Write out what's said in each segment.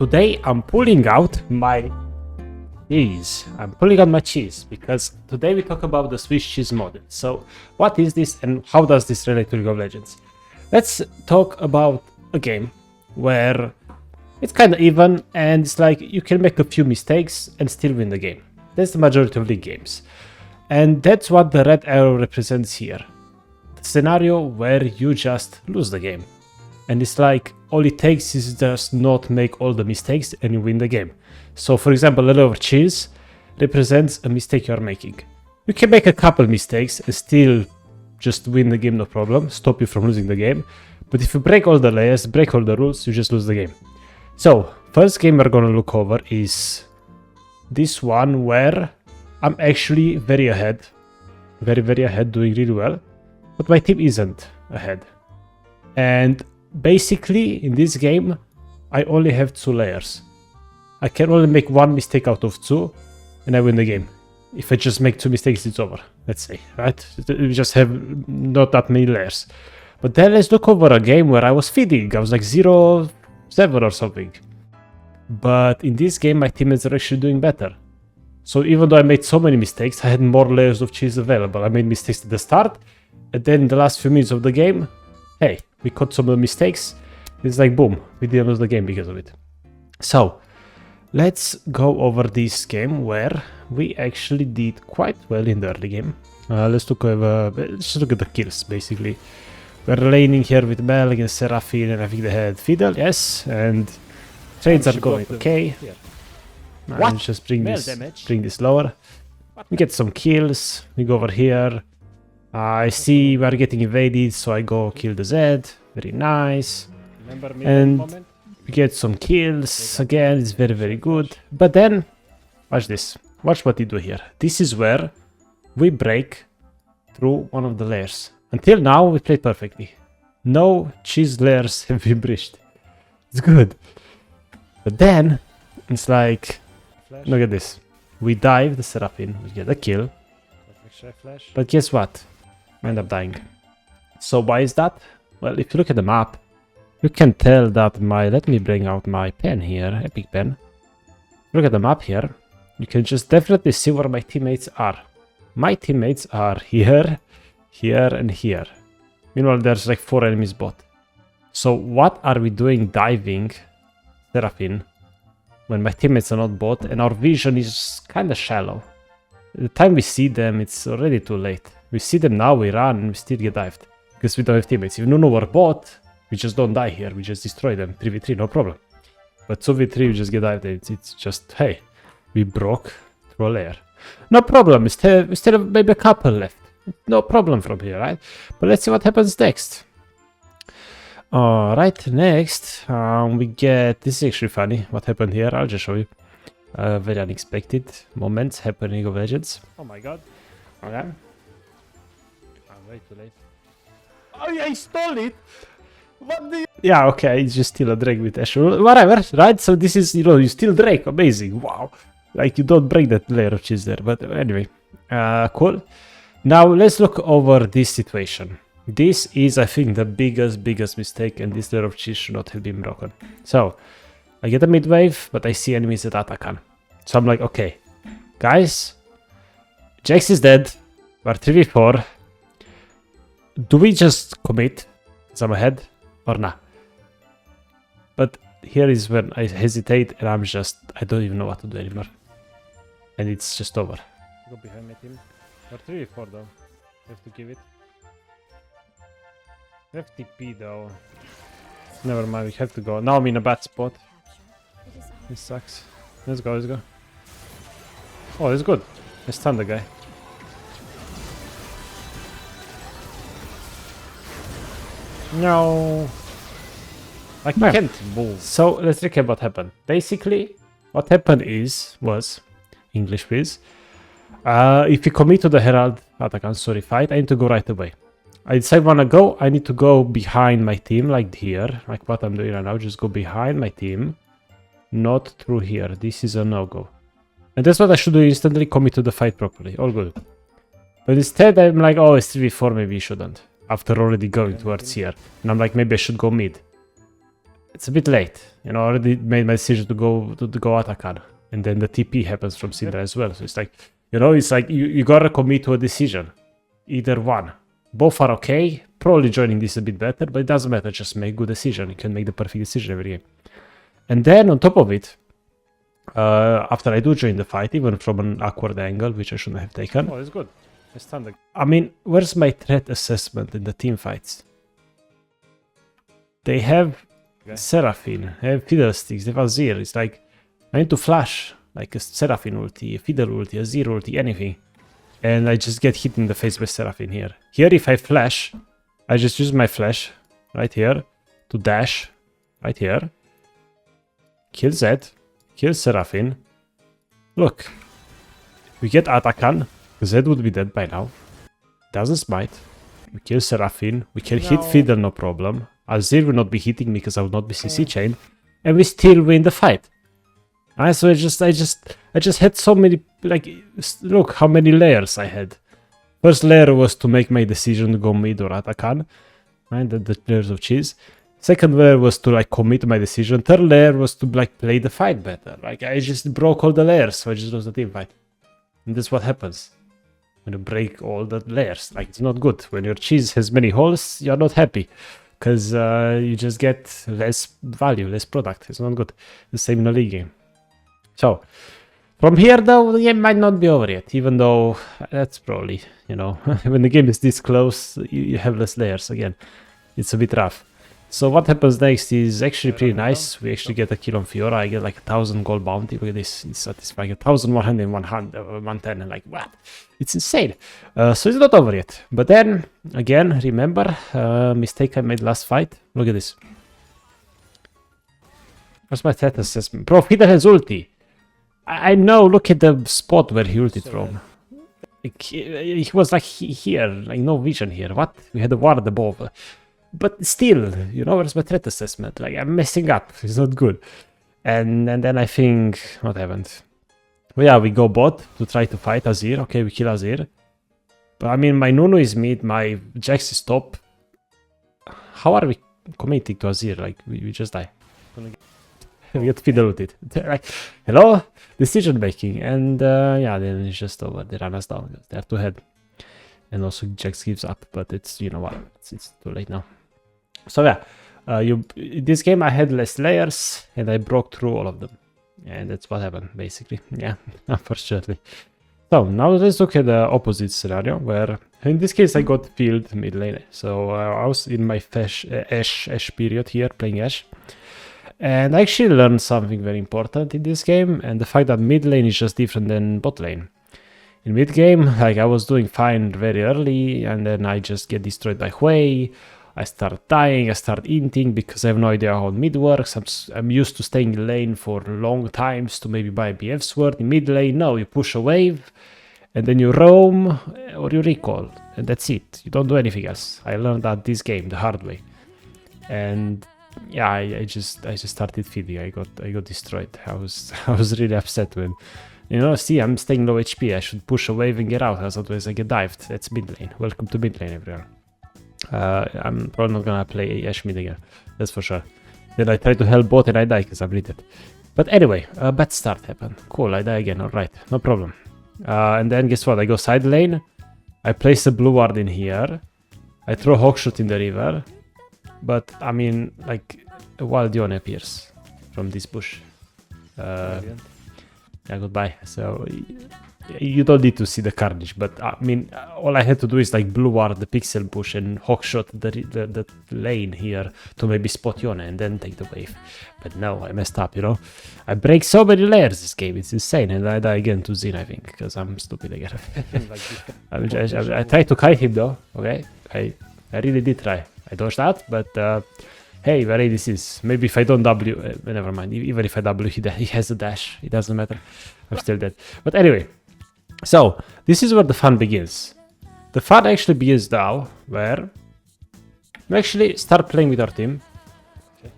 Today I'm pulling out my cheese. I'm pulling out my cheese because today we talk about the Swiss cheese model. So what is this and how does this relate to League of Legends? Let's talk about a game where it's kind of even and it's like you can make a few mistakes and still win the game. That's the majority of league games. And that's what the red arrow represents here. The scenario where you just lose the game. And it's like all it takes is just not make all the mistakes and you win the game. So for example, a lot of cheese represents a mistake you are making. You can make a couple mistakes and still just win the game, no problem, stop you from losing the game. But if you break all the layers, break all the rules, you just lose the game. So first game we're gonna look over is this one where I'm actually very ahead. Very ahead, doing really well. But my team isn't ahead. And basically in this game, I only have 2 layers. I can only make 1 mistake out of 2 and I win the game. If I just make 2 mistakes, it's over, let's say, right? We just have not that many layers. But then let's look over a game where I was feeding. I was like 0-7 or something. But in this game, my teammates are actually doing better. So even though I made so many mistakes, I had more layers of cheese available. I made mistakes at the start, and then in the last few minutes of the game, hey, we caught some of the mistakes. It's like, boom, we didn't lose the game because of it. So, let's go over this game where we actually did quite well in the early game. Let's look at the kills, basically. We're laning here with Bell against Seraphine, and I think they had Fiddle, yes, and trades are going okay. What? Just bring this lower. We get some kills. We go over here. I see we are getting invaded, so I go kill the Z. Very nice. And we get some kills. Again, it's very good. But then, watch this. Watch what we do here. This is where we break through one of the layers. Until now, we played perfectly. No cheese layers have been breached. It's good. But then, it's like, look at this. We dive the Seraphine, we get a kill. But guess what? We end up dying. So why is that? Well, if you look at the map, you can tell that let me bring out my pen here, epic pen. Look at the map here. You can just definitely see where my teammates are. My teammates are here, here, and here. Meanwhile, there's like 4 enemies bot. So what are we doing diving Seraphine when my teammates are not bot and our vision is kind of shallow? The time we see them, it's already too late. We see them now, we run, and we still get dived. Because we don't have teammates. If we don't know we're bot, we just don't die here. We just destroy them. 3v3, no problem. But 2v3, we just get dived. It's just, hey, we broke through a layer. No problem. We still have maybe a couple left. No problem from here, right? But let's see what happens next. Alright, next we get... This is actually funny. What happened here? I'll just show you. Very unexpected moments happening in League of Legends. Oh my god. Okay. I'm way too late. Oh yeah, he stole it! What do you... Yeah, okay, it's just still a Drake with Asher. Whatever, right? So this is, you still Drake. Amazing. Wow. Like, you don't break that layer of cheese there. But anyway. Cool. Now, let's look over this situation. This is, I think, the biggest mistake, and this layer of cheese should not have been broken. So, I get a mid wave, but I see enemies at Atakan. So I'm like, okay, guys, Jax is dead, we're 3v4. Do we just commit some ahead or not? But here is when I hesitate and I don't even know what to do anymore. And it's just over. Go behind my team. We're 3v4 though. Have to give it. FTP though. Never mind, we have to go. Now I'm in a bad spot. This sucks. Let's go. Oh, that's good. I stunned the guy. No. I can't move. So let's recap what happened. Basically, what happened was English please. If you commit to the Herald fight, I need to go right away. I decide wanna go, I need to go behind my team, like here, like what I'm doing right now, just go behind my team, not through here. This is a no-go. And that's what I should do, instantly commit to the fight properly, all good. But instead I'm like, oh, it's 3v4, maybe you shouldn't, after already going towards here. And I'm like, maybe I should go mid. It's a bit late. You know, I already made my decision to go Atakan. And then the TP happens from Syndra as well. So it's like, you know, it's like you gotta commit to a decision. Either one. Both are okay. Probably joining this a bit better, but it doesn't matter. Just make good decision. You can make the perfect decision every game. And then on top of it, after I do join the fight, even from an awkward angle, which I shouldn't have taken. Oh, it's good. It's standard. I mean, where's my threat assessment in the team fights? They have Seraphine, they have Fiddlesticks, they have Azir. It's like, I need to flash, like a Seraphine ulti, a Fiddle ulti, a Azir ulti, anything. And I just get hit in the face by Seraphine here. Here, if I flash, I just use my flash right here to dash right here. Kill Zed, kill Seraphine. Look, we get Atakan. Zed would be dead by now. Doesn't smite. We kill Seraphine. We can hit Fiddle, no problem. Azir will not be hitting me because I will not be CC chained. And we still win the fight. So I just had so many, like, look how many layers I had. First layer was to make my decision to go mid or Atakan. Right, the layers of cheese. Second layer was to like commit my decision. Third layer was to like play the fight better. Like I just broke all the layers, so I just lost the team fight. And that's what happens when you break all the layers. Like it's not good. When your cheese has many holes, you're not happy. Because you just get less value, less product. It's not good. The same in a league game. So, from here though, the game might not be over yet. Even though that's probably, you know, when the game is this close, you have less layers again. It's a bit rough. So what happens next is actually pretty nice. We actually get a kill on Fiora. I get like 1,000 gold bounty. Look at this. It's satisfying. 1,100 and 110 and like what? It's insane. So it's not over yet. But then, again, remember, mistake I made last fight. Look at this. What's my stat assessment? Bro, Fiddle has ulti. I know, look at the spot where he ulted from. He was like here, like no vision here. What? We had a ward above. But still, you know, where's my threat assessment? Like, I'm messing up. It's not good. And then I think, what happened? Well, yeah, we go bot to try to fight Azir. Okay, we kill Azir. But I mean, my Nunu is mid, my Jax is top. How are we committing to Azir? Like, we just die. We get fiddled. Like, hello? Decision making. And yeah, then it's just over. They run us down. They're too ahead. And also Jax gives up, but it's, you know what, it's too late now. So yeah, in this game I had less layers and I broke through all of them. And that's what happened, basically. Yeah, unfortunately. So now let's look at the opposite scenario, where in this case I got filled mid lane. So I was in my Ashe period here, playing Ashe. And I actually learned something very important in this game, and the fact that mid lane is just different than bot lane. In mid game, like I was doing fine very early, and then I just get destroyed by Hui. I start dying, I start inting because I have no idea how mid works. I'm used to staying in lane for long times to maybe buy a BF sword. In mid lane, no, you push a wave, and then you roam or you recall, and that's it. You don't do anything else. I learned that this game the hard way, and yeah, I just started feeding. I got destroyed. I was really upset when. You know, see, I'm staying low HP. I should push a wave and get out, as otherwise I get dived. That's mid lane. Welcome to mid lane, everyone. I'm probably not gonna play Ashe mid again. That's for sure. Then I try to help bot and I die because I'm bleeded. But anyway, a bad start happened. Cool, I die again. Alright, no problem. And then guess what? I go side lane. I place a blue ward in here. I throw Hawkshot in the river. But, I mean, like, a wild Yone appears from this bush. Yeah, goodbye. So you don't need to see the carnage, but I mean, all I had to do is like blue ward the pixel bush and hawkshot the lane here to maybe spot Yone and then take the wave. But no, I messed up, you know. I break so many layers this game, it's insane, and I die again to Zin, I think, because I'm stupid again. I tried to kite him though, okay? I really did try. I dodged out, but hey, very this is. Maybe if I don't W, never mind. Even if I W, he has a dash. It doesn't matter. I'm still dead. But anyway, so this is where the fun begins. The fun actually begins now, where we actually start playing with our team.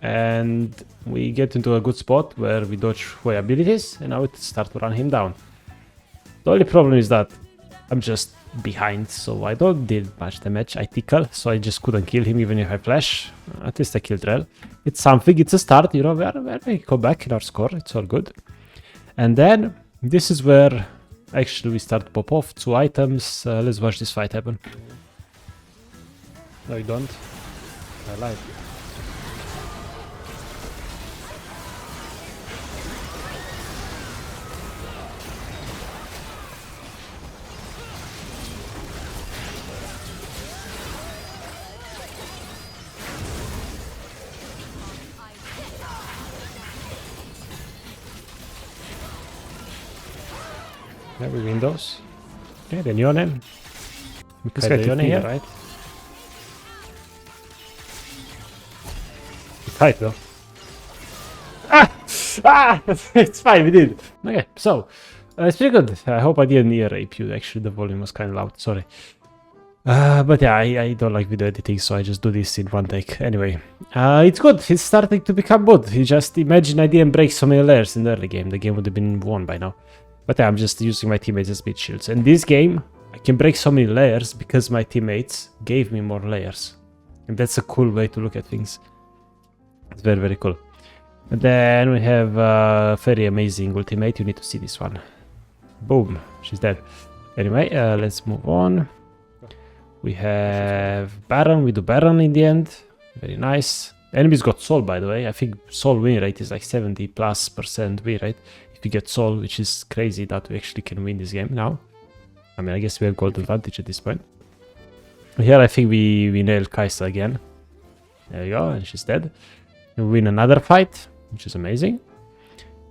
And we get into a good spot where we dodge Hui abilities, and now we start to run him down. The only problem is that I'm just behind, so I don't deal much damage. I tickle, so I just couldn't kill him even if I flash. At least I killed Rel. It's something, it's a start, you know, where we go back in our score, it's all good. And then, this is where actually we start to pop off 2 items. Let's watch this fight happen. No, you don't. I lied. Yeah, we win those. Okay, then Yone. This guy Yone here, right? It's tight though. Ah! Ah! It's fine, we did. Okay, so it's pretty good. I hope I didn't hear rape you. Actually, the volume was kind of loud. Sorry. But yeah, I don't like video editing, so I just do this in one take. Anyway, it's good. It's starting to become good. You just imagine I didn't break so many layers in the early game. The game would have been won by now. But yeah, I'm just using my teammates as beat shields. And this game, I can break so many layers because my teammates gave me more layers. And that's a cool way to look at things. It's very, very cool. And then we have a very amazing ultimate. You need to see this one. Boom. She's dead. Anyway, let's move on. We have Baron. We do Baron in the end. Very nice. Enemies got Soul, by the way. I think Soul win rate is like 70+% win rate. If you get Soul, which is crazy that we actually can win this game now. I mean, I guess we have gold advantage at this point. Here, I think we nail Kaisa again. There we go, and she's dead. We win another fight, which is amazing.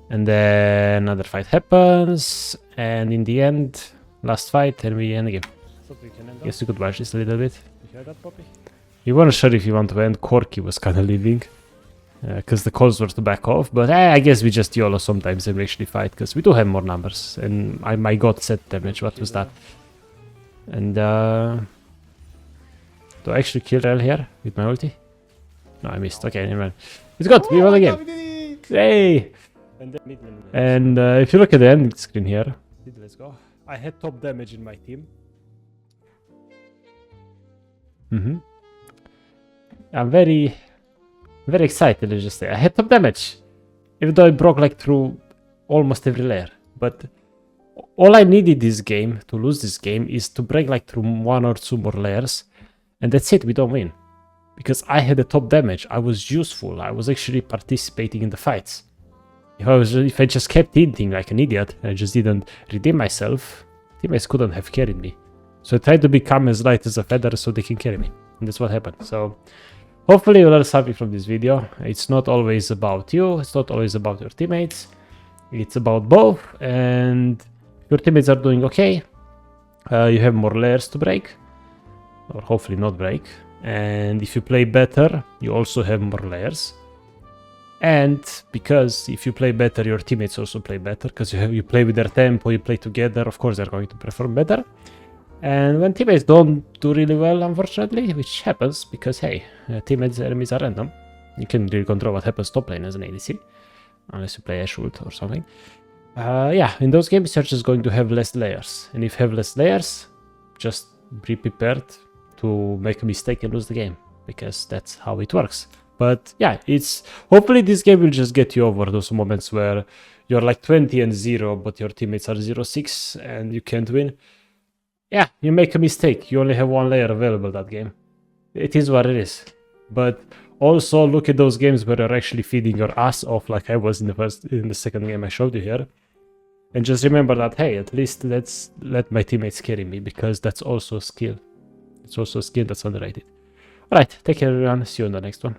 And then another fight happens. And in the end, last fight, and we end the game. Guess you could watch this a little bit. You heard that, Poppy? You weren't sure if you want to end. Corky was kind of leaving. Because the calls were to back off, but I guess we just YOLO sometimes and we actually fight, because we do have more numbers, and my god set damage, what was that? And do I actually kill Rel here with my ulti? No, I missed, okay, never mind. It's good, we won the game! Yay! And if you look at the end screen here, let's go. I had top damage in my team. I'm very excited, let's just say. I had top damage, even though I broke like through almost every layer. But all I needed this game, to lose this game, is to break like through 1 or 2 more layers. And that's it, we don't win. Because I had the top damage, I was useful, I was actually participating in the fights. If I just kept hinting like an idiot, and I just didn't redeem myself, teammates couldn't have carried me. So I tried to become as light as a feather so they can carry me. And that's what happened. So hopefully you learn something from this video. It's not always about you, it's not always about your teammates. It's about both, and if your teammates are doing okay, you have more layers to break, or hopefully not break. And if you play better, you also have more layers. And because if you play better, your teammates also play better, because you play with their tempo, you play together, of course they're going to perform better. And when teammates don't do really well, unfortunately, which happens, because hey, teammates enemies are random. You can really control what happens top lane as an ADC, unless you play Ashwood or something. Yeah, in those games you're just going to have less layers. And if you have less layers, just be prepared to make a mistake and lose the game, because that's how it works. But yeah, hopefully this game will just get you over those moments where you're like 20-0, but your teammates are 0-6 and you can't win. Yeah, you make a mistake. You only have 1 layer available that game. It is what it is. But also look at those games where you're actually feeding your ass off, like I was in the second game I showed you here. And just remember that, hey, at least let my teammates carry me, because that's also a skill. It's also a skill that's underrated. Alright, take care everyone. See you on the next one.